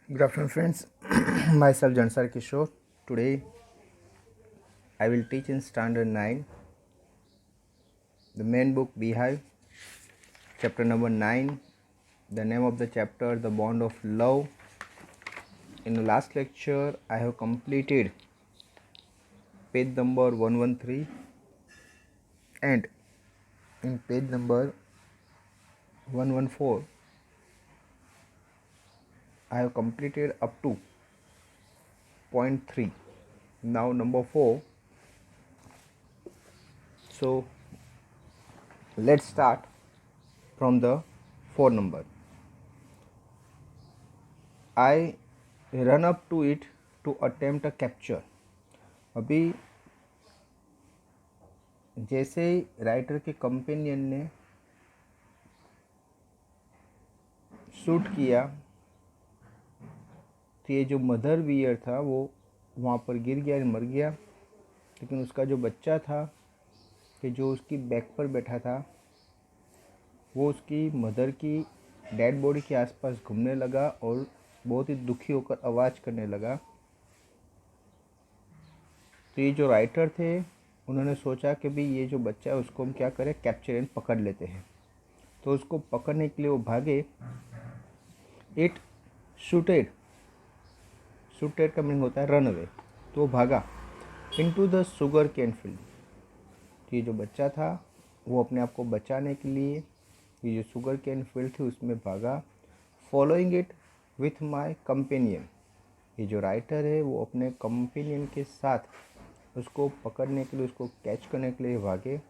Good afternoon, friends. Myself, Jansar Kishore. Today, I will teach in Standard 9 the main book Beehive, chapter number 9. The name of the chapter, The Bond of Love. In the last lecture, I have completed page number 113, and in page number 114, I have completed up to point 3. Now, number 4. So, let's start from the 4 number. I run up to it to attempt a capture. अभी जैसे ही writer के companion ने shoot किया तो ये जो mother beer था वो वहाँ पर गिर गया, मर गया। लेकिन उसका जो बच्चा था कि जो उसकी बैक पर बैठा था वो उसकी मदर की डेड बॉडी के आसपास घूमने लगा और बहुत ही दुखी होकर आवाज़ करने लगा। तो ये जो राइटर थे उन्होंने सोचा कि भाई ये जो बच्चा है उसको हम क्या करें, कैप्चर एंड पकड़ लेते हैं। तो उसको पकड़ने के लिए वो भागे। इट शूटेड का मीनिंग होता है रन अवे। तो वो भागा into the sugar cane field. तो ये जो बच्चा था वो अपने आप को बचाने के लिए ये जो शुगर कैन फील्ड थी उसमें भागा। Following it with my companion. ये जो राइटर है वो अपने कंपेनियन के साथ उसको पकड़ने के लिए, उसको कैच करने के लिए भागे।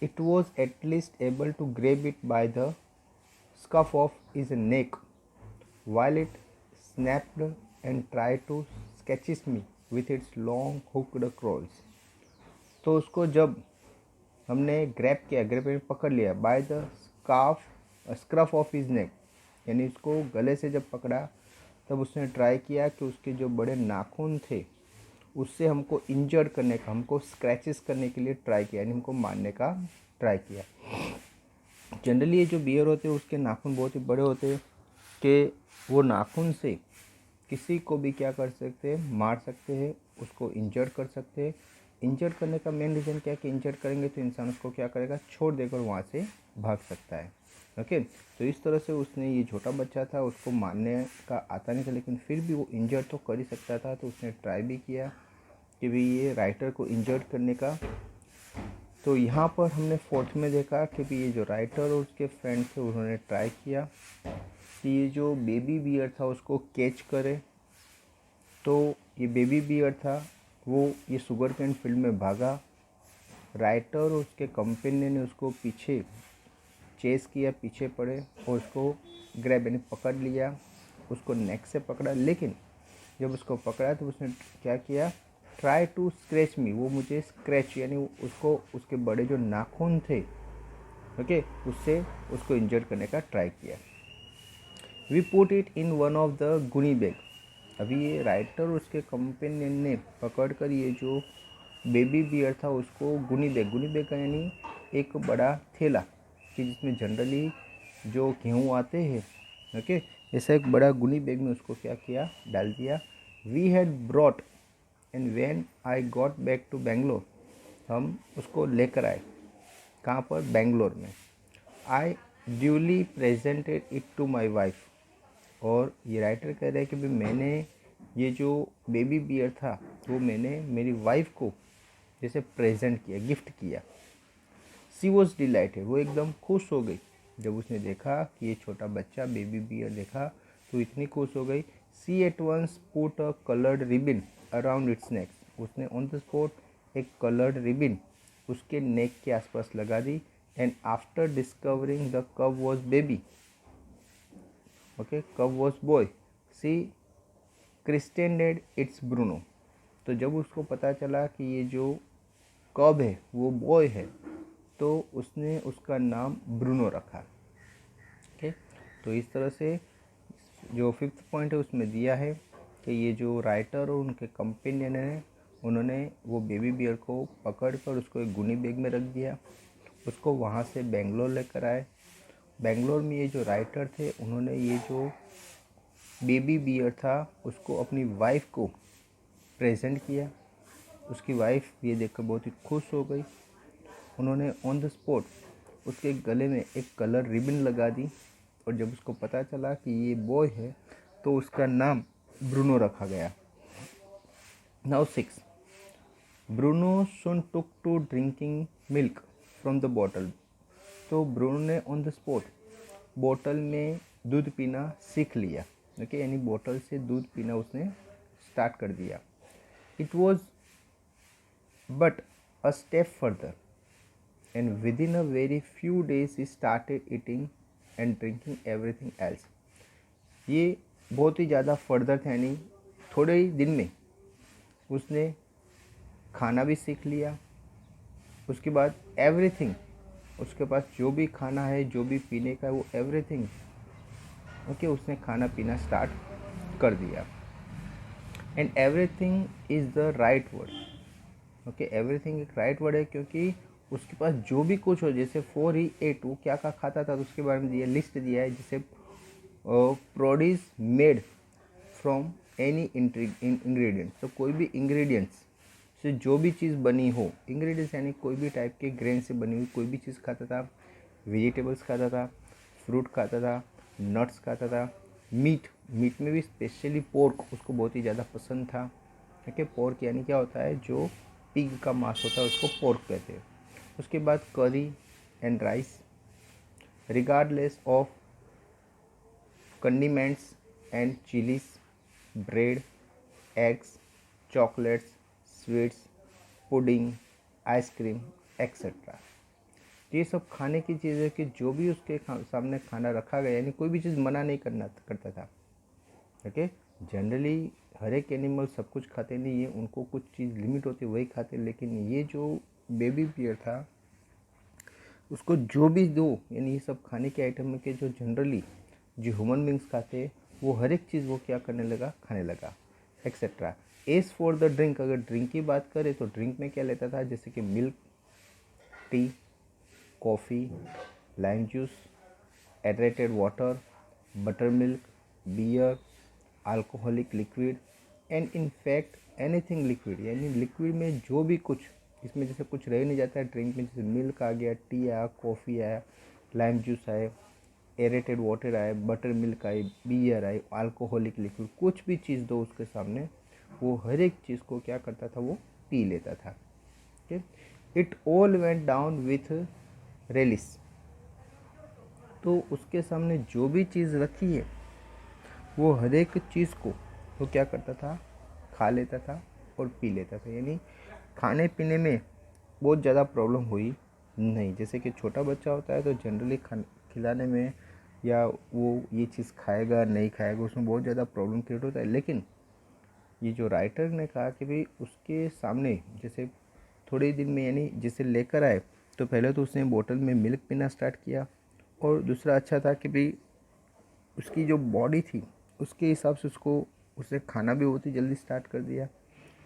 It was at least able to grab it by the scruff of his neck while it snapped and tried to sketches me with its long hooked claws। तो उसको जब हमने ग्रैब पकड़ लिया by the scruff of his neck, यानी उसको गले से जब पकड़ा तब उसने ट्राई किया कि उसके जो बड़े नाखून थे उससे हमको इंजर्ड करने का, हमको स्क्रैचेस करने के लिए ट्राई किया, यानी हमको मारने का ट्राई किया। जनरली ये जो बियर होते हैं उसके नाखून बहुत ही बड़े होते हैं कि वो नाखून से किसी को भी क्या कर सकते हैं, मार सकते हैं, उसको इंजर्ड कर सकते हैं। इंजर्ड करने का मेन रीज़न क्या है कि इंजर्ड करेंगे तो इंसान उसको क्या करेगा, छोड़ देकर वहाँ से भाग सकता है। ओके, तो इस तरह से उसने, ये छोटा बच्चा था उसको मारने का आता नहीं था लेकिन फिर भी वो इंजर्ड तो कर ही सकता था। तो उसने ट्राई भी किया कि भाई ये राइटर को इंजर्ड करने का। तो यहाँ पर हमने फोर्थ में देखा कि भाई ये जो राइटर और उसके फ्रेंड थे उन्होंने ट्राई किया कि ये जो बेबी बियर था उसको कैच करे। तो ये बेबी बियर था वो ये शुगर कैन फील्ड में भागा। राइटर और उसके कंपेनियन ने उसको पीछे चेस किया, पीछे पड़े और उसको ग्रैब यानी पकड़ लिया, उसको नेक से पकड़ा। लेकिन जब उसको पकड़ा तो उसने क्या किया, ट्राई टू स्क्रैच मी, वो मुझे स्क्रैच यानी उसको उसके बड़े जो नाखून थे ओके उससे उसको इंजर्ड करने का ट्राई किया। We put it in one of the gunny bag. अभी ये राइटर और उसके कंपेनियन ने पकड़कर ये जो बेबी बियर था उसको गुनी बैग का यानी एक बड़ा थैला कि जिसमें जनरली जो गेहूँ आते हैं ओके, ऐसा एक बड़ा गुनी बैग में उसको क्या किया, डाल दिया। We had brought and when I got back to Bangalore, हम उसको लेकर आए कहाँ पर, बेंगलोर में। I duly presented it to my wife. और ये राइटर कह रहे हैं कि भाई मैंने ये जो बेबी बियर था वो मैंने मेरी वाइफ को जैसे प्रेजेंट किया, गिफ्ट किया। सी वॉज डिलाइटेड, वो एकदम खुश हो गई जब उसने देखा कि ये छोटा बच्चा बेबी बियर देखा तो इतनी खुश हो गई। She at once put a coloured ribbon around its neck. उसने ऑन द स्पॉट एक कलर्ड रिबिन उसके नेक के आसपास लगा दी। And after discovering the cub was baby okay, cub was boy, she christened its Bruno. तो जब उसको पता चला कि ये जो कब है वो बॉय है तो उसने उसका नाम ब्रूनो रखा। ओके, तो इस तरह से जो फिफ्थ पॉइंट है उसमें दिया है कि ये जो राइटर और उनके कंपेनियन है उन्होंने वो बेबी बियर को पकड़कर उसको एक गुनी बैग में रख दिया, उसको वहाँ से बेंगलोर लेकर आए। बेंगलोर में ये जो राइटर थे उन्होंने ये जो बेबी बियर था उसको अपनी वाइफ को प्रेजेंट किया। उसकी वाइफ ये देखकर बहुत ही खुश हो गई। उन्होंने ऑन द स्पॉट उसके गले में एक कलर रिबन लगा दी और जब उसको पता चला कि ये बॉय है तो उसका नाम ब्रूनो रखा गया। Now 6, Bruno soon took to drinking milk from the bottle। तो ब्रूनो ने ऑन द स्पॉट बोतल में दूध पीना सीख लिया। ओके, यानी बोतल से दूध पीना उसने स्टार्ट कर दिया। It was but a step further and within a very few days he started eating and drinking everything else। ये बहुत ही ज़्यादा फर्दर था, यानी थोड़े ही दिन में उसने खाना भी सीख लिया। उसके बाद एवरीथिंग, उसके पास जो भी खाना है जो भी पीने का है वो एवरीथिंग ओके उसने खाना पीना स्टार्ट कर दिया। And everything is the right word. Okay, everything एक राइट वर्ड है क्योंकि उसके पास जो भी कुछ हो, जैसे 4 ही 8 वो क्या क्या खाता था तो उसके बारे में दिया, लिस्ट दिया है। जैसे produce made from any ingredient, तो कोई भी इंग्रेडिएंट्स से जो भी चीज़ बनी हो, इंग्रेडिएंट्स यानी कोई भी टाइप के ग्रेन से बनी हुई कोई भी चीज़ खाता था। वेजिटेबल्स खाता था, फ्रूट खाता था, नट्स खाता था। मीट में भी स्पेशली पोर्क उसको बहुत ही ज़्यादा पसंद था। ठीक है, पोर्क यानी क्या होता है, जो पिग का मांस होता है उसको पोर्क कहते हैं। उसके बाद करी and rice, regardless of condiments and chillies, bread, eggs, chocolates, sweets, pudding, ice cream etcetera. ये सब खाने की चीज़ें कि जो भी उसके सामने खाना रखा गया, यानी कोई भी चीज़ मना नहीं करता था। ओके, जनरली हर एक एनिमल सब कुछ खाते नहीं है, उनको कुछ चीज़ लिमिट होती है वही खाते, लेकिन ये जो बेबी बियर था उसको जो भी दो, यानी ये सब खाने के आइटम में के जो जनरली जो ह्यूमन बींग्स खाते हैं वो हर एक चीज़ वो क्या करने लगा, खाने लगा etcetera. As for the drink, अगर ड्रिंक की बात करें तो ड्रिंक में क्या लेता था, जैसे कि milk, tea, coffee, lime juice, aerated water, butter milk, beer, alcoholic liquid and in fact anything liquid, यानी लिक्विड में जो भी कुछ इसमें जैसे कुछ रह नहीं जाता है ड्रिंक में, जैसे मिल्क आ गया, टी आया, कॉफ़ी आया, लाइम जूस आए, एरेटेड वाटर आए, बटर मिल्क आए, बियर आए, अल्कोहलिक लिक्विड, कुछ भी चीज़ दो उसके सामने वो हर एक चीज़ को क्या करता था, वो पी लेता था। ठीक, it all went down with Ryle's. तो उसके सामने जो भी चीज़ रखी है वो हर एक चीज़ को वो क्या करता था, खा लेता था और पी लेता था। यानी खाने पीने में बहुत ज़्यादा प्रॉब्लम हुई नहीं। जैसे कि छोटा बच्चा होता है तो जनरली खिलाने में या वो ये चीज़ खाएगा नहीं खाएगा उसमें बहुत ज़्यादा प्रॉब्लम क्रिएट होता है। लेकिन ये जो राइटर ने कहा कि भाई उसके सामने जैसे थोड़े दिन में, यानी जैसे लेकर आए तो पहले तो उसने बोतल में मिल्क पीना स्टार्ट किया, और दूसरा अच्छा था कि भाई उसकी जो बॉडी थी उसके हिसाब से उसे खाना भी बहुत ही जल्दी स्टार्ट कर दिया।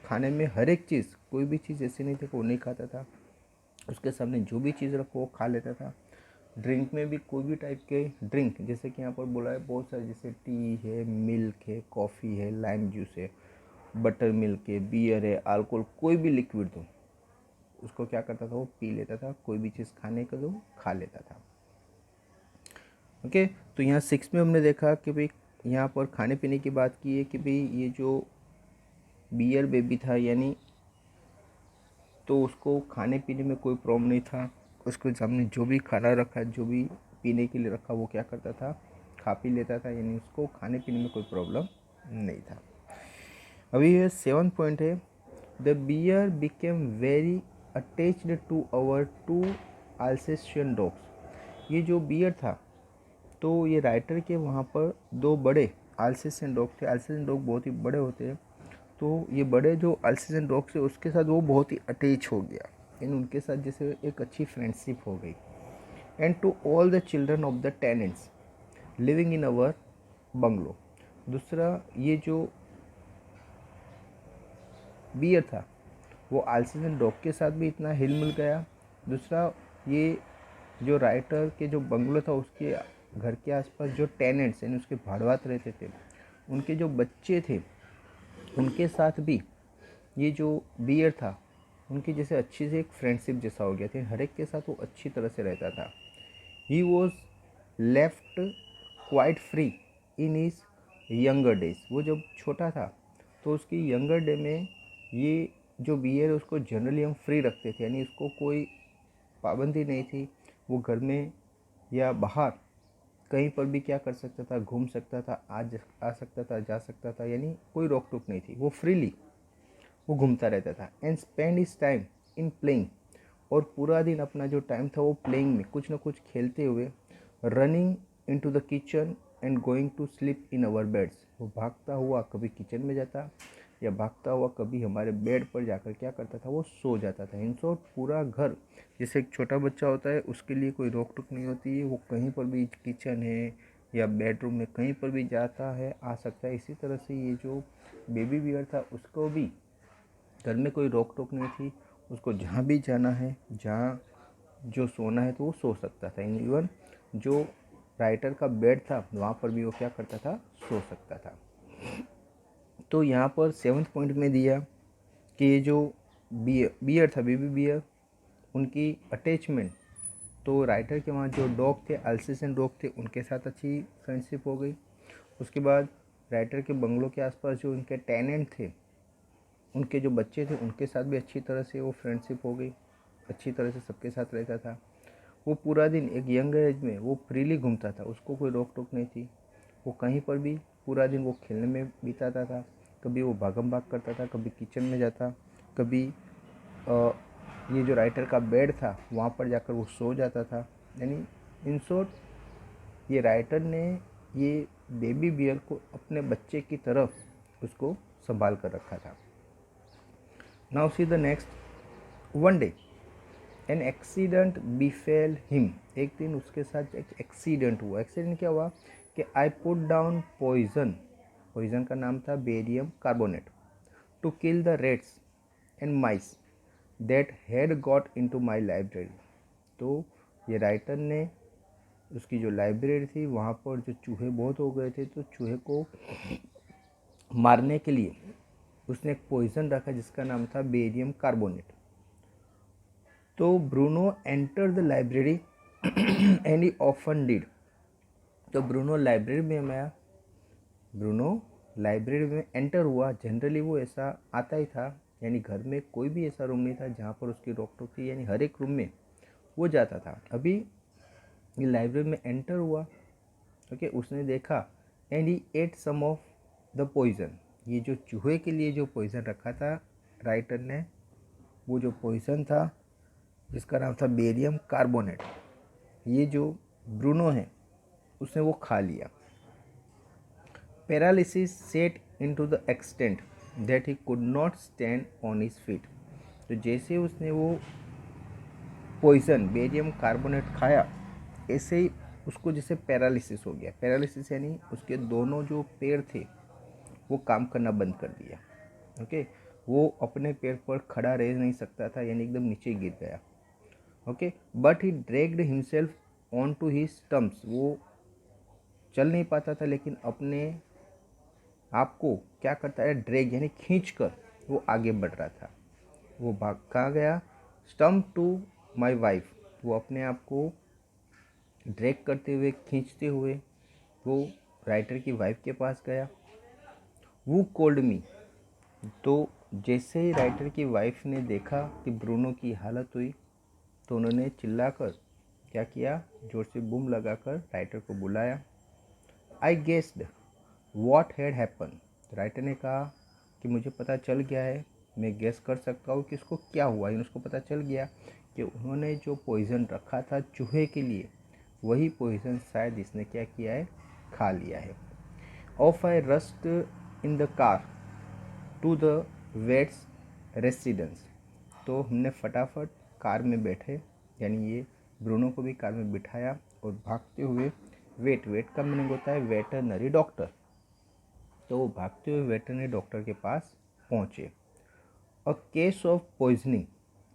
खाने में हर एक चीज़, कोई भी चीज़ ऐसी नहीं थी कि वो नहीं खाता था, उसके सामने जो भी चीज़ रखो वो खा लेता था। ड्रिंक में भी कोई भी टाइप के ड्रिंक, जैसे कि यहाँ पर बोला है बहुत सारे, जैसे टी है, मिल्क है, कॉफ़ी है, लाइम जूस है, बटर मिल्क है, बियर है, अल्कोहल, कोई भी लिक्विड दो उसको क्या करता था, वो पी लेता था। कोई भी चीज़ खाने को दो खा लेता था। ओके, तो यहाँ 6 में हमने देखा कि भाई यहाँ पर खाने पीने की बात की है कि भाई ये जो बियर बेबी था, यानी तो उसको खाने पीने में कोई प्रॉब्लम नहीं था। उसके सामने जो भी खाना रखा, जो भी पीने के लिए रखा वो क्या करता था, खा पी लेता था, यानी उसको खाने पीने में कोई प्रॉब्लम नहीं था। अभी ये 7 पॉइंट है, the bear became very attached to our 2 Alsatian dogs. ये जो बियर था तो ये राइटर के वहाँ पर 2 बड़े अल्सेशियन डॉग थे। अल्सेशियन डॉग बहुत ही बड़े होते हैं, तो ये बड़े जो अल्सेशियन डॉग थे उसके साथ वो बहुत ही अटैच हो गया, यानी उनके साथ जैसे एक अच्छी फ्रेंडशिप हो गई। And to all the children of the tenants living in our bungalow. दूसरा, ये जो बियर था वो अल्सेशियन डॉग के साथ भी इतना हिल मिल गया। दूसरा, ये जो राइटर के जो बंगलो था उसके घर के आसपास जो टेनेंट्स यानी उसके भाड़वात रहते थे उनके जो बच्चे थे उनके साथ भी ये जो बियर था उनकी जैसे अच्छी से एक फ्रेंडशिप जैसा हो गया था, हर एक के साथ वो अच्छी तरह से रहता था। He was left quite free in his younger days. वो जब छोटा था तो उसकी यंगर डे में ये जो बियर है उसको जनरली हम फ्री रखते थे, यानी उसको कोई पाबंदी नहीं थी। वो घर में या बाहर कहीं पर भी क्या कर सकता था, घूम सकता था, आ सकता था, जा सकता था, यानी कोई रोक टोक नहीं थी। वो फ्रीली वो घूमता रहता था। And spend his time in playing, और पूरा दिन अपना जो टाइम था वो प्लेइंग में, कुछ ना कुछ खेलते हुए। Running into the kitchen and going to sleep in our beds. वो भागता हुआ कभी किचन में जाता या भागता हुआ कभी हमारे बेड पर जाकर क्या करता था, वो सो जाता था। इन शॉर्ट पूरा घर, जैसे एक छोटा बच्चा होता है उसके लिए कोई रोक टोक नहीं होती है, वो कहीं पर भी, किचन है या बेडरूम में कहीं पर भी जाता है, आ सकता है। इसी तरह से ये जो बेबी बियर था उसको भी घर में कोई रोक टोक नहीं थी, उसको जहाँ भी जाना है, जहाँ जो सोना है तो वो सो सकता था। इवन जो राइटर का बेड था वहाँ पर भी वो क्या करता था, सो सकता था। तो यहाँ पर 7th पॉइंट में दिया कि ये जो बियर था, बेबी बियर, उनकी अटैचमेंट, तो राइटर के वहाँ जो डॉग थे, अल्सेशियन डॉग थे, उनके साथ अच्छी फ्रेंडशिप हो गई। उसके बाद राइटर के बंगलों के आसपास जो उनके टेनेंट थे, उनके जो बच्चे थे, उनके साथ भी अच्छी तरह से वो फ्रेंडशिप हो गई, अच्छी तरह से सबके साथ रहता था। वो पूरा दिन एक यंग एज में वो फ्रीली घूमता था, उसको कोई रोक टोक नहीं थी। वो कहीं पर भी पूरा दिन वो खेलने में बिताता था। कभी वो भागम भाग करता था, कभी किचन में जाता, कभी ये जो राइटर का बेड था वहाँ पर जाकर वो सो जाता था। यानी इन शॉर्ट ये राइटर ने ये बेबी बियर को अपने बच्चे की तरफ उसको संभाल कर रखा था। Now see the next. One day an accident befell him. एक दिन उसके साथ एक एक्सीडेंट हुआ। एक्सीडेंट क्या हुआ कि I put down poison, poison का नाम था barium carbonate, to kill the rats and mice that had got into my library. तो ये राइटर ने उसकी जो लाइब्रेरी थी वहाँ पर जो चूहे बहुत हो गए थे, तो चूहे को मारने के लिए उसने एक पॉइजन रखा जिसका नाम था बेरियम कार्बोनेट। तो Bruno enter the library and he often did. तो ब्रूनो लाइब्रेरी में आया, ब्रूनो लाइब्रेरी में एंटर हुआ। जनरली वो ऐसा आता ही था, यानी घर में कोई भी ऐसा रूम नहीं था जहाँ पर उसकी रोक टोक थी, यानी हर एक रूम में वो जाता था। अभी ये लाइब्रेरी में एंटर हुआ, ओके, उसने देखा and he ate some of the poison. ये जो चूहे के लिए जो पॉइजन रखा था राइटर ने, वो जो पॉइजन था जिसका नाम था बेरियम कार्बोनेट, ये जो ब्रूनो है उसने वो खा लिया। Paralysis set into the extent that he could not stand on his feet. तो जैसे उसने वो पॉइजन बेरियम कार्बोनेट खाया, ऐसे ही उसको जैसे पैरालिसिस हो गया। पैरालिसिस यानी उसके दोनों जो पैर थे वो काम करना बंद कर दिया। ओके, वो अपने पैर पर खड़ा रह नहीं सकता था, यानी एकदम नीचे गिर गया। Okay, but he dragged himself on to his stumps. वो चल नहीं पाता था, लेकिन अपने आप को क्या करता है, ड्रैग यानी खींच कर वो आगे बढ़ रहा था। वो भाग कहाँ गया, स्टम्प टू माई वाइफ। वो अपने आप को ड्रैग करते हुए, खींचते हुए वो राइटर की वाइफ के पास गया। वो कोल्ड मी। तो जैसे ही राइटर की वाइफ ने देखा कि ब्रूनो की हालत हुई, तो उन्होंने चिल्लाकर क्या किया, जोर से बूम लगाकर राइटर को बुलाया। I guessed what had happen. Writer ने कहा कि मुझे पता चल गया है, मैं गेस कर सकता हूँ कि इसको क्या हुआ। उसको पता चल गया कि उन्होंने जो पॉइज़न रखा था चूहे के लिए, वही पॉइज़न शायद इसने क्या किया है, खा लिया है। Off I rushed in the car to the vet's residence. तो हमने फटाफट कार में बैठे, यानी ये ब्रूनो को भी कार में बिठाया और भागते हुए, वेट का मीनिंग होता है वेटरनरी डॉक्टर, तो वो भागते हुए वेटरनरी डॉक्टर के पास पहुँचे। और केस ऑफ पॉइजनिंग,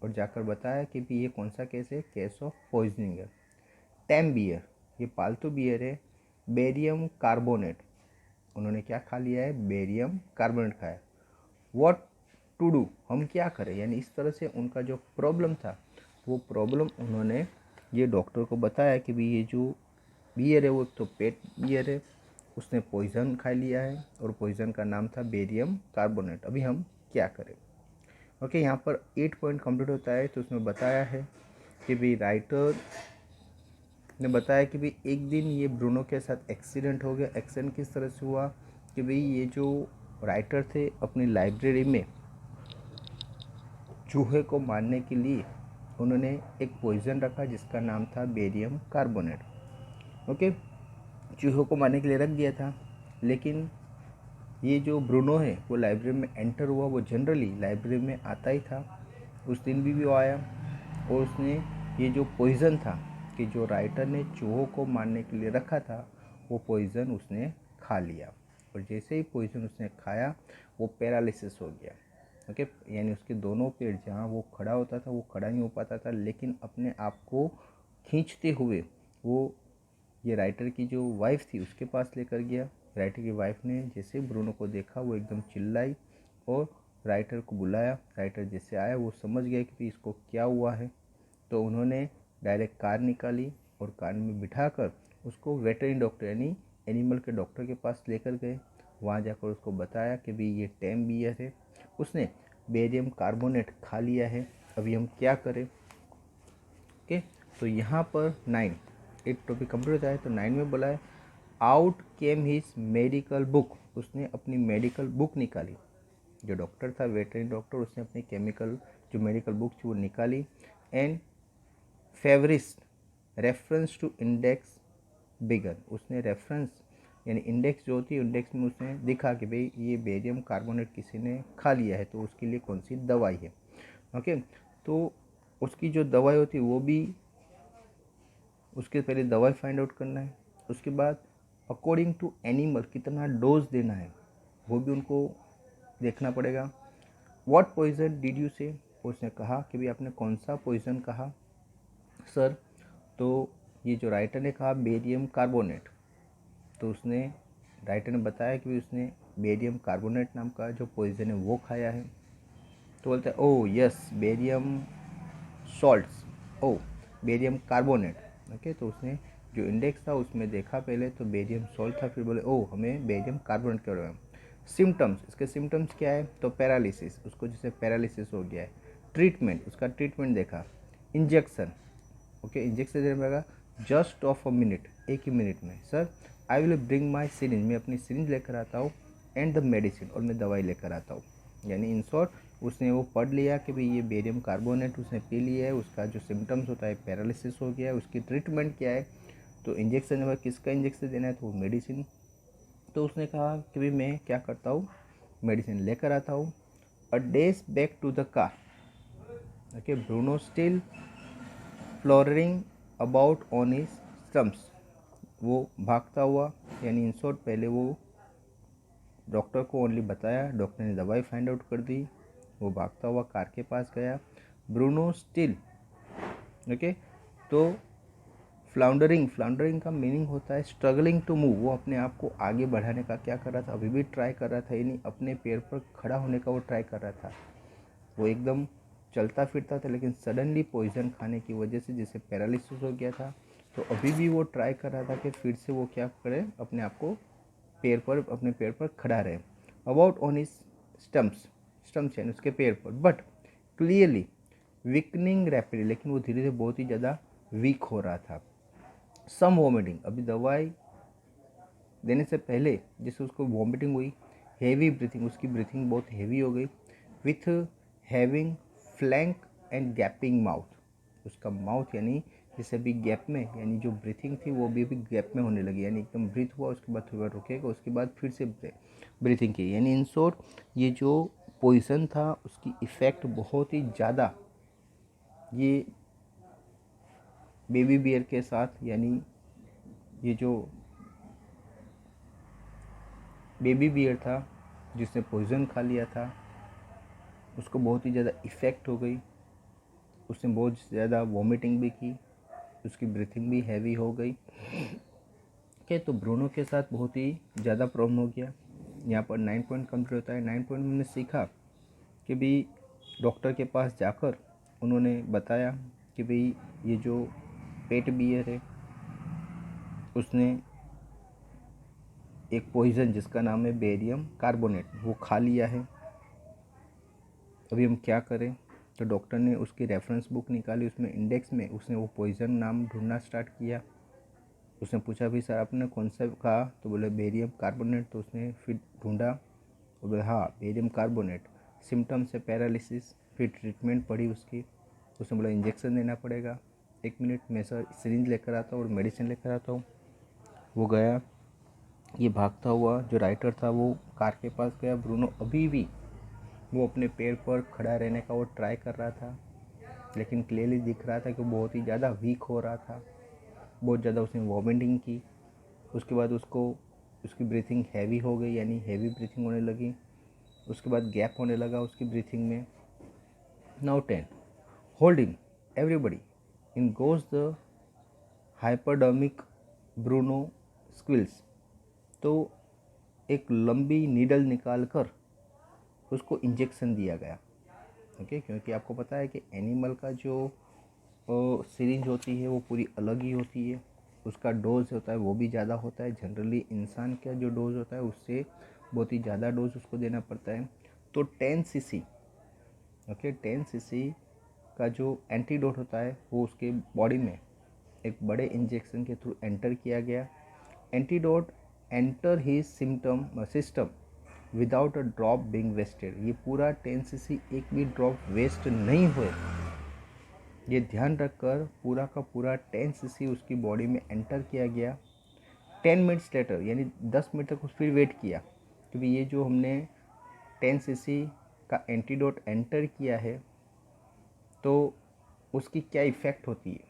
और जाकर बताया कि भी ये कौन सा केस है, केस ऑफ पॉइजनिंग है। टैम बियर, ये पालतू बियर है, बेरियम कार्बोनेट उन्होंने क्या खा लिया है, बेरियम कार्बोनेट खाया। व्हाट टू डू, हम क्या करें, यानी इस तरह से उनका जो प्रॉब्लम था वो प्रॉब्लम उन्होंने ये डॉक्टर को बताया कि भाई ये जो बियर है वो एक तो पेट बियर है, उसने पॉइज़न खा लिया है और पॉइज़न का नाम था बेरियम कार्बोनेट, अभी हम क्या करें। ओके, यहाँ पर 8 पॉइंट कंप्लीट होता है। तो उसमें बताया है कि भाई राइटर ने बताया कि भाई एक दिन ये ब्रूनो के साथ एक्सीडेंट हो गया। एक्सीडेंट किस तरह से हुआ कि भाई ये जो राइटर थे अपनी लाइब्रेरी में चूहे को मारने के लिए उन्होंने एक पॉइज़न रखा जिसका नाम था बेरियम कार्बोनेट। ओके, चूहों को मारने के लिए रख दिया था, लेकिन ये जो ब्रूनो है वो लाइब्रेरी में एंटर हुआ, वो जनरली लाइब्रेरी में आता ही था, उस दिन भी वो आया और उसने ये जो पॉइज़न था कि जो राइटर ने चूहों को मारने के लिए रखा था वो पॉइज़न उसने खा लिया, और जैसे ही पॉइज़न उसने खाया वो पैरालिसिस हो गया। ओके, यानी उसके दोनों पैर जहाँ वो खड़ा होता था वो खड़ा नहीं हो पाता था, लेकिन अपने आप को खींचते हुए वो ये राइटर की जो वाइफ थी उसके पास लेकर गया। राइटर की वाइफ ने जैसे ब्रूनो को देखा वो एकदम चिल्लाई और राइटर को बुलाया। राइटर जैसे आया वो समझ गया कि इसको क्या हुआ है, तो उन्होंने डायरेक्ट कार निकाली और कार में बिठाकर उसको वेटरनरी डॉक्टर यानी एनिमल के डॉक्टर के पास लेकर गए। वहाँ जाकर उसको बताया कि भाई ये टैम बियर है, उसने बेरियम कार्बोनेट खा लिया है, अभी हम क्या करें। ओके, तो यहाँ पर 8 टॉपिक कंप्लीट होता है। तो 9 में बोला है आउट केम हिज मेडिकल बुक, उसने अपनी मेडिकल बुक निकाली। जो डॉक्टर था वेटरनरी डॉक्टर, उसने अपनी जो मेडिकल बुक थी वो निकाली। And feverish reference to index began, उसने रेफरेंस यानी इंडेक्स जो होती है इंडेक्स में उसने दिखा कि भाई ये बेरियम कार्बोनेट किसी ने खा लिया है तो उसके लिए कौन सी दवाई है। ओके, तो उसकी जो दवाई होती है वो भी उसके पहले दवाई फाइंड आउट करना है, उसके बाद अकॉर्डिंग टू एनिमल कितना डोज देना है वो भी उनको देखना पड़ेगा। व्हाट पॉइजन डिड यू से, उसने कहा कि भाई आपने कौन सा पॉइजन कहा सर, तो ये जो राइटर ने कहा बेरियम कार्बोनेट, तो उसने राइटर ने बताया कि उसने बेरियम कार्बोनेट नाम का जो पॉइजन है वो खाया है। तो बोलते हैं ओ यस बेरियम सॉल्ट्स, ओ बेरियम कार्बोनेट। ओके, तो उसने जो इंडेक्स था उसमें देखा पहले तो बेरियम सॉल्ट था, फिर बोले ओ हमें बेरियम कार्बोनेट के बारे में। सिम्टम्स, इसके सिम्टम्स क्या है, तो पैरालिसिस, उसको जैसे पैरालिसिस हो गया है। ट्रीटमेंट, उसका ट्रीटमेंट देखा। इंजेक्शन, ओके इंजेक्शन देने पड़ेगा जस्ट ऑफ अ मिनट, एक ही मिनट में। Sir I will bring my syringe, मैं अपनी सिरिंज लेकर आता हूँ, एंड द मेडिसिन, और मैं दवाई लेकर आता हूँ। यानी इन शॉर्ट उसने वो पढ़ लिया कि भाई ये बेरियम कार्बोनेट उसने पी लिया है, उसका जो सिम्टम्स होता है पैरालिसिस हो गया है, उसकी ट्रीटमेंट क्या है, तो इंजेक्शन में किसका इंजेक्शन देना है, तो वो मेडिसिन। तो उसने कहा कि भाई मैं क्या करता हूँ, मेडिसिन लेकर आता हूँ। A dash back to the car, okay Bruno still floundering about on his stumps, वो भागता हुआ, यानी इन शॉर्ट पहले वो डॉक्टर को ओनली बताया, डॉक्टर ने दवाई फाइंड आउट कर दी, वो भागता हुआ कार के पास गया। ब्रूनो स्टिल, ओके, तो फ्लाउंडरिंग का मीनिंग होता है स्ट्रगलिंग टू मूव, वो अपने आप को आगे बढ़ाने का क्या कर रहा था, अभी भी ट्राई कर रहा था, यानी अपने पैर पर खड़ा होने का वो ट्राई कर रहा था। वो एकदम चलता फिरता था, लेकिन सडनली पॉइजन खाने की वजह से जैसे पैरालिसिस हो गया था, तो अभी भी वो ट्राई कर रहा था कि फिर से वो क्या करे, अपने आप को अपने पैर पर खड़ा रहे। अबाउट ऑन हिज स्टम्प्स यानी उसके पैर पर, बट क्लियरली वीकनिंग रैपिडली, लेकिन वो धीरे धीरे बहुत ही ज़्यादा वीक हो रहा था। सम वॉमिटिंग, अभी दवाई देने से पहले जैसे उसको वॉमिटिंग हुई। हेवी ब्रीथिंग, उसकी ब्रीथिंग बहुत हेवी हो गई। With having flank and gapping mouth, उसका माउथ यानी जैसे अभी गैप में, यानी जो ब्रीथिंग थी वो भी अभी गैप में होने लगी, यानी एकदम ब्रीथ हुआ उसके बाद थोड़ी बार रुकेगा उसके बाद फिर से ब्रीथिंग की, यानी इन शॉर्ट ये जो पोजीशन था उसकी इफ़ेक्ट बहुत ही ज़्यादा ये बेबी बियर के साथ, यानी ये जो बेबी बियर था जिसने पॉइज़न खा लिया था उसको बहुत ही ज़्यादा इफ़ेक्ट हो गई, उसने बहुत ज़्यादा वॉमिटिंग भी की, उसकी ब्रीथिंग भी हैवी हो गई। ओके, तो ब्रूनो के साथ बहुत ही ज़्यादा प्रॉब्लम हो गया। यहाँ पर 9 पॉइंट कंप्लीट होता है। 9 पॉइंट में हमने सीखा कि भाई डॉक्टर के पास जाकर उन्होंने बताया कि भाई ये जो पेट बियर है उसने एक पॉइज़न जिसका नाम है बेरियम कार्बोनेट वो खा लिया है, अभी हम क्या करें। तो डॉक्टर ने उसकी रेफरेंस बुक निकाली, उसमें इंडेक्स में उसने वो पॉइज़न नाम ढूंढना स्टार्ट किया। उसने पूछा भी सर आपने कौन सा कहा, तो बोले बेरियम कार्बोनेट। तो उसने फिर ढूंढा और बोले हाँ बेरियम कार्बोनेट। सिम्टम्स है पैरालिसिस। फिर ट्रीटमेंट पड़ी उसकी। उसने बोला इंजेक्शन देना पड़ेगा। 1 मिनट मैं सर सिरिंज लेकर आता हूँ और मेडिसिन लेकर आता हूँ। वो गया, ये भागता हुआ जो राइटर था वो कार के पास गया। ब्रूनो अभी भी वो अपने पैर पर खड़ा रहने का वो ट्राई कर रहा था, लेकिन क्लियरली दिख रहा था कि बहुत ही ज़्यादा वीक हो रहा था। बहुत ज़्यादा उसने वॉमिटिंग की। उसके बाद उसको उसकी ब्रीथिंग हैवी हो गई, यानी हैवी ब्रीथिंग होने लगी। उसके बाद गैप होने लगा उसकी ब्रीथिंग में। Now 10 hold him everybody in goes the hypodermic Bruno squeals. तो एक लंबी नीडल निकाल कर उसको इंजेक्शन दिया गया। ओके, क्योंकि आपको पता है कि एनिमल का जो सिरिंज होती है वो पूरी अलग ही होती है, उसका डोज होता है वो भी ज़्यादा होता है। जनरली इंसान का जो डोज होता है उससे बहुत ही ज़्यादा डोज उसको देना पड़ता है। तो 10 सीसी, ओके 10 सीसी का जो एंटीडोट होता है वो उसके बॉडी में एक बड़े इंजेक्शन के थ्रू एंटर किया गया। Antidote entered his system without a drop being wasted. ये पूरा 10 सीसी एक भी ड्रॉप वेस्ट नहीं हुए, ये ध्यान रखकर पूरा का पूरा 10 सीसी उसकी बॉडी में एंटर किया गया। 10 मिनट्स लेटर, यानी 10 मिनट तक फिर वेट किया, क्योंकि ये जो हमने 10 सीसी का एंटीडोट एंटर किया है तो उसकी क्या इफ़ेक्ट होती है।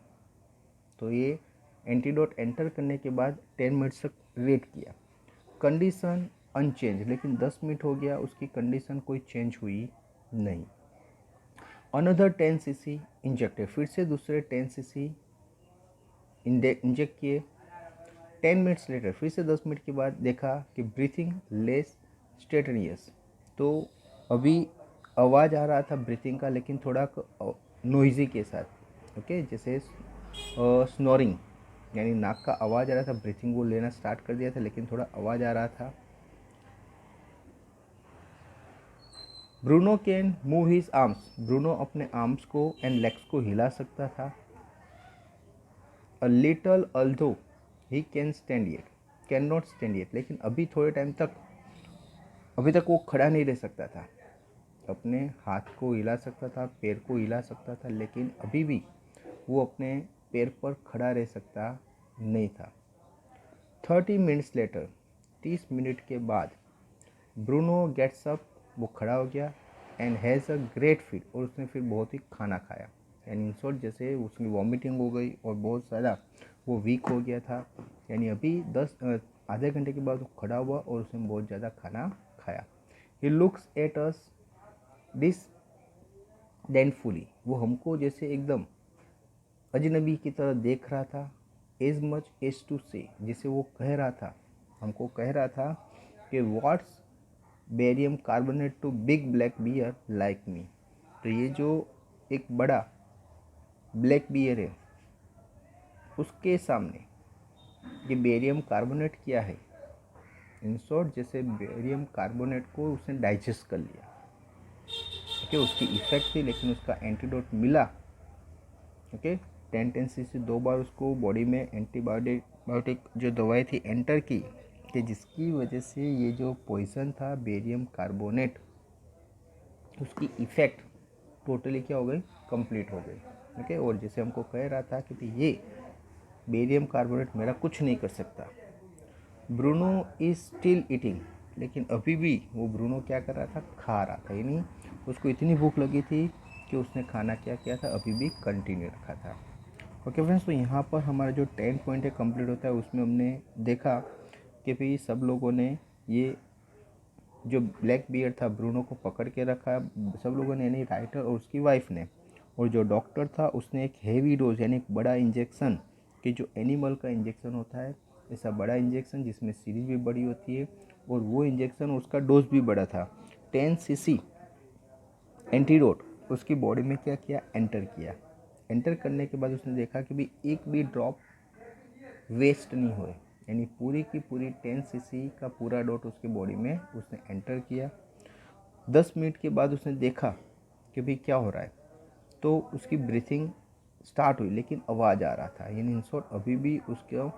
तो ये एंटीडोट एंटर करने के बाद 10 मिनट्स तक वेट किया। कंडीशन अनचेंज, लेकिन 10 मिनट हो गया उसकी कंडीशन कोई चेंज हुई नहीं। अनदर 10 सीसी इंजेक्टेड, फिर से दूसरे 10 सीसी इंजेक्ट किए। 10 मिनट्स लेटर, फिर से 10 मिनट के बाद देखा कि ब्रीथिंग लेस स्टेटनियस। तो अभी आवाज़ आ रहा था ब्रीथिंग का, लेकिन थोड़ा नोइज़ी के साथ। ओके, जैसे स्नोरिंग, यानी नाक का आवाज़ आ रहा था। ब्रीथिंग वो लेना स्टार्ट कर दिया था लेकिन थोड़ा आवाज़ आ रहा था। Bruno can move his arms, Bruno अपने आर्म्स को एंड लेग्स को हिला सकता था। A little although he can stand yet, can not stand yet, लेकिन अभी थोड़े टाइम तक अभी तक वो खड़ा नहीं रह सकता था। अपने हाथ को हिला सकता था, पैर को हिला सकता था, लेकिन अभी भी वो अपने पैर पर खड़ा रह सकता नहीं था। 30 मिनट्स लेटर, 30 मिनट के बाद ब्रूनो गेट्स अप, वो खड़ा हो गया and has a great feed, और उसने फिर बहुत ही खाना खाया। यानी इन शॉर्ट जैसे उसकी वॉमिटिंग हो गई और बहुत ज़्यादा वो वीक हो गया था। यानी अभी आधे घंटे के बाद वो खड़ा हुआ और उसने बहुत ज़्यादा खाना खाया। ही लुक्स एट अस डिसडेनफुली, वो हमको जैसे एकदम अजनबी की तरह देख रहा था। एज मच एज टू से, जिसे वो कह रहा था, हमको कह रहा था कि what's barium carbonate to big black bear like me. तो ये जो एक बड़ा ब्लैक बियर है उसके सामने ये बेरियम कार्बोनेट क्या है। इन शॉर्ट जैसे बेरियम कार्बोनेट को उसने डाइजेस्ट कर लिया। ओके, उसकी इफेक्ट थी लेकिन उसका एंटीडोट मिला। ओके, 10 सीसी 2 बार उसको बॉडी में एंटीबायोटिक जो दवाई थी एंटर की, कि जिसकी वजह से ये जो पॉइज़न था बेरियम कार्बोनेट उसकी इफ़ेक्ट टोटली क्या हो गई, कंप्लीट हो गई। ओके, और जैसे हमको कह रहा था कि ये बेरियम कार्बोनेट मेरा कुछ नहीं कर सकता। ब्रूनो इज स्टिल ईटिंग, लेकिन अभी भी वो ब्रूनो क्या कर रहा था, खा रहा था। यानी उसको इतनी भूख लगी थी कि उसने खाना क्या किया था, अभी भी कंटिन्यू रखा था। ओके फ्रेंड्स, तो यहाँ पर हमारा जो 10 पॉइंट है कंप्लीट होता है। उसमें हमने देखा कि भाई सब लोगों ने ये जो ब्लैक बियर था ब्रूनो को पकड़ के रखा, सब लोगों ने, यानी राइटर और उसकी वाइफ ने, और जो डॉक्टर था उसने एक हेवी डोज यानी एक बड़ा इंजेक्शन, कि जो एनिमल का इंजेक्शन होता है ऐसा बड़ा इंजेक्शन जिसमें सीरीज भी बड़ी होती है, और वो इंजेक्शन उसका डोज भी बड़ा था। 10 सीसी एंटीडोट उसकी बॉडी में क्या किया, एंटर किया। एंटर करने के बाद उसने देखा कि भी एक भी ड्रॉप वेस्ट नहीं हुए, यानी पूरी की पूरी 10 सीसी का पूरा डोट उसकी बॉडी में उसने एंटर किया। 10 मिनट के बाद उसने देखा कि भाई क्या हो रहा है, तो उसकी ब्रीथिंग स्टार्ट हुई, लेकिन आवाज़ आ रहा था, यानी इन शॉर्ट अभी भी उसको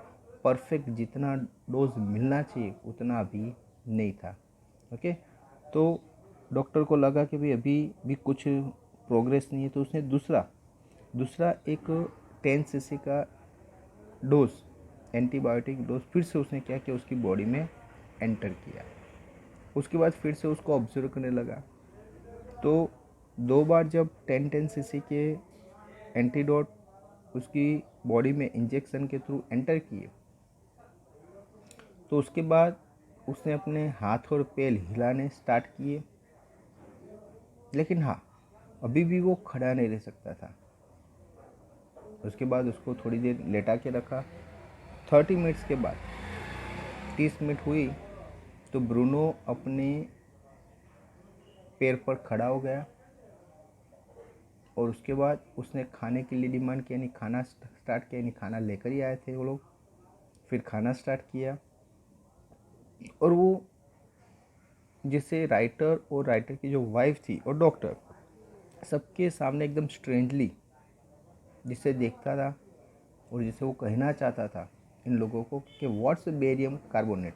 परफेक्ट जितना डोज मिलना चाहिए उतना अभी नहीं था। ओके, तो डॉक्टर को लगा कि भाई अभी भी कुछ प्रोग्रेस नहीं है, तो उसने दूसरा एक 10 सीसी का डोज, एंटीबायोटिक डोज फिर से उसने क्या किया, उसकी बॉडी में एंटर किया। उसके बाद फिर से उसको ऑब्जर्व करने लगा। तो 2 बार जब 10 सीसी के एंटीडोट उसकी बॉडी में इंजेक्शन के थ्रू एंटर किए, तो उसके बाद उसने अपने हाथ और पैर हिलाने स्टार्ट किए, लेकिन हाँ अभी भी वो खड़ा नहीं रह सकता था। उसके बाद उसको थोड़ी देर लेटा के रखा। 30 मिनट्स के बाद 30 मिनट हुई तो ब्रूनो अपने पैर पर खड़ा हो गया, और उसके बाद उसने खाने के लिए डिमांड किया, यानी खाना स्टार्ट किया, यानी खाना लेकर ही आए थे वो लोग। फिर खाना स्टार्ट किया, और वो जिसे राइटर की जो वाइफ थी और डॉक्टर सबके सामने एकदम स्ट्रेंजली जिसे देखता था और जिसे वो कहना चाहता था इन लोगों को कि व्हाट्स बेरियम कार्बोनेट,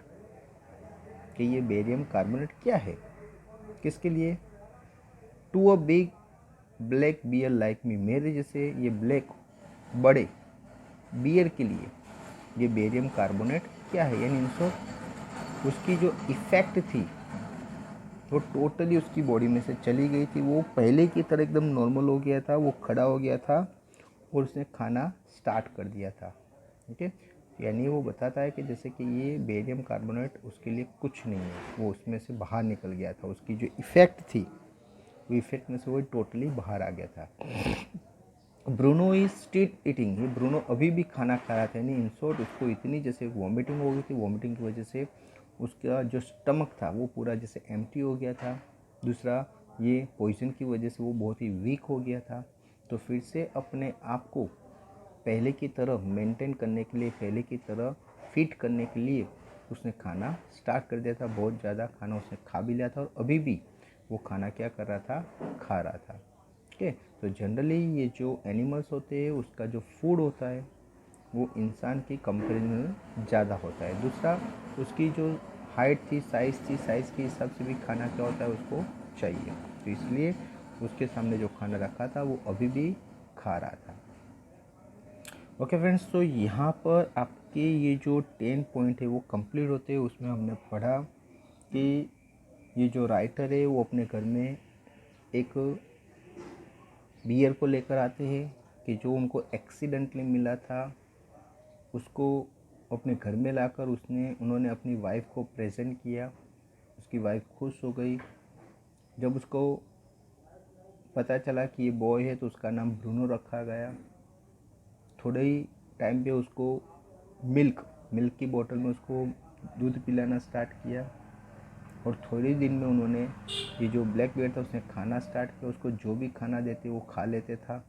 कि ये बेरियम कार्बोनेट क्या है, किसके लिए, to a big black bear like me, मेरे जैसे ये ब्लैक बड़े बियर के लिए ये बेरियम कार्बोनेट क्या है। यानी इनसे उसकी जो इफ़ेक्ट थी वो टोटली उसकी बॉडी में से चली गई थी। वो पहले की तरह एकदम नॉर्मल हो गया था, वो खड़ा हो गया था और उसने खाना स्टार्ट कर दिया था। ओके, यानी वो बताता है कि जैसे कि ये बेरियम कार्बोनेट उसके लिए कुछ नहीं है, वो उसमें से बाहर निकल गया था, उसकी जो इफ़ेक्ट थी वो इफ़ेक्ट में से वो टोटली बाहर आ गया था। ब्रूनो इज स्टिल ईटिंग, ये ब्रूनो अभी भी खाना खा रहा था, यानी इन शॉर्ट उसको इतनी जैसे वॉमिटिंग हो गई थी, वॉमिटिंग की वजह से उसका जो स्टमक था वो पूरा जैसे एम्प्टी हो गया था। दूसरा ये पॉइजन की वजह से वो बहुत ही वीक हो गया था। तो फिर से अपने आप को पहले की तरह मेंटेन करने के लिए, पहले की तरह फिट करने के लिए उसने खाना स्टार्ट कर दिया था। बहुत ज़्यादा खाना उसने खा भी लिया था, और अभी भी वो खाना क्या कर रहा था, खा रहा था। ओके, तो जनरली ये जो एनिमल्स होते हैं उसका जो फूड होता है वो इंसान की कंपेरिजन में ज़्यादा होता है। दूसरा उसकी जो हाइट थी, साइज़ थी, साइज़ के हिसाब से भी खाना क्या होता है उसको चाहिए, तो इसलिए उसके सामने जो खाना रखा था वो अभी भी खा रहा था। ओके फ्रेंड्स, तो यहाँ पर आपके ये जो 10 पॉइंट है वो कंप्लीट होते हैं। उसमें हमने पढ़ा कि ये जो राइटर है वो अपने घर में एक बियर को लेकर आते हैं कि जो उनको एक्सीडेंटली मिला था, उसको अपने घर में लाकर उन्होंने अपनी वाइफ को प्रेजेंट किया। उसकी वाइफ खुश हो गई। जब उसको पता चला कि ये बॉय है तो उसका नाम ब्रूनो रखा गया। थोड़े ही टाइम पे उसको मिल्क की बोतल में उसको दूध पिलाना स्टार्ट किया, और थोड़े दिन में उन्होंने ये जो ब्लैक बियर था उसने खाना स्टार्ट किया। उसको जो भी खाना देते वो खा लेते था।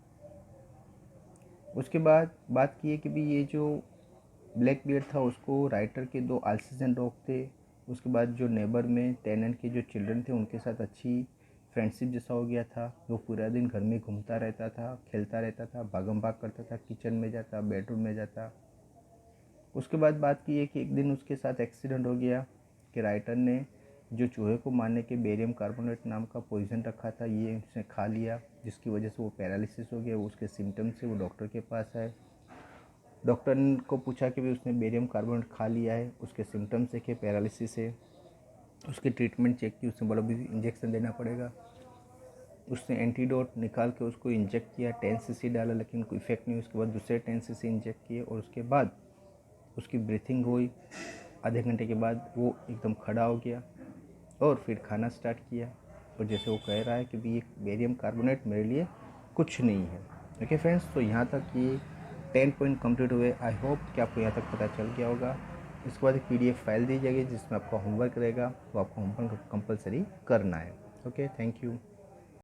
उसके बाद बात की है कि भी ये जो ब्लैक बियर था उसको राइटर के 2 अल्सेशियन डॉग थे। उसके बाद जो नेबर में टेनेंट के जो चिल्ड्रन थे उनके साथ अच्छी फ्रेंडशिप जैसा हो गया था। वो पूरा दिन घर में घूमता रहता था, खेलता रहता था, भागम भाग करता था, किचन में जाता, बेडरूम में जाता। उसके बाद बात की है कि एक दिन उसके साथ एक्सीडेंट हो गया कि राइटर ने जो चूहे को मारने के बेरियम कार्बोनेट नाम का पॉइज़न रखा था ये उसने खा लिया, जिसकी वजह से वो पैरालिसिस हो गया। वो उसके सिम्टम्स से वो डॉक्टर के पास आए। डॉक्टर को पूछा कि भी उसने बेरियम कार्बोनेट खा लिया है, उसके सिम्टम्स देखे, पैरालिसिस है, उसकी ट्रीटमेंट चेक की, उसने बोला भी इंजेक्शन देना पड़ेगा। उसने एंटीडोट निकाल के उसको इंजेक्ट किया, 10 सीसी डाला, लेकिन कोई इफेक्ट नहीं। उसके बाद दूसरे 10 सीसी इंजेक्ट किए, और उसके बाद उसकी ब्रीथिंग हुई। आधे घंटे के बाद वो एकदम खड़ा हो गया और फिर खाना स्टार्ट किया। और जैसे वो कह रहा है कि भी ये बेरियम कार्बोनेट मेरे लिए कुछ नहीं है। ओके फ्रेंड्स, तो यहाँ तक ये 10 पॉइंट कंप्लीट हुए। आई होप कि आपको यहाँ तक पता चल गया होगा। इसके बाद एक PDF फाइल दी जाएगी जिसमें आपका होमवर्क रहेगा, वो आपको होमवर्क कंपलसरी करना है। Okay, thank you.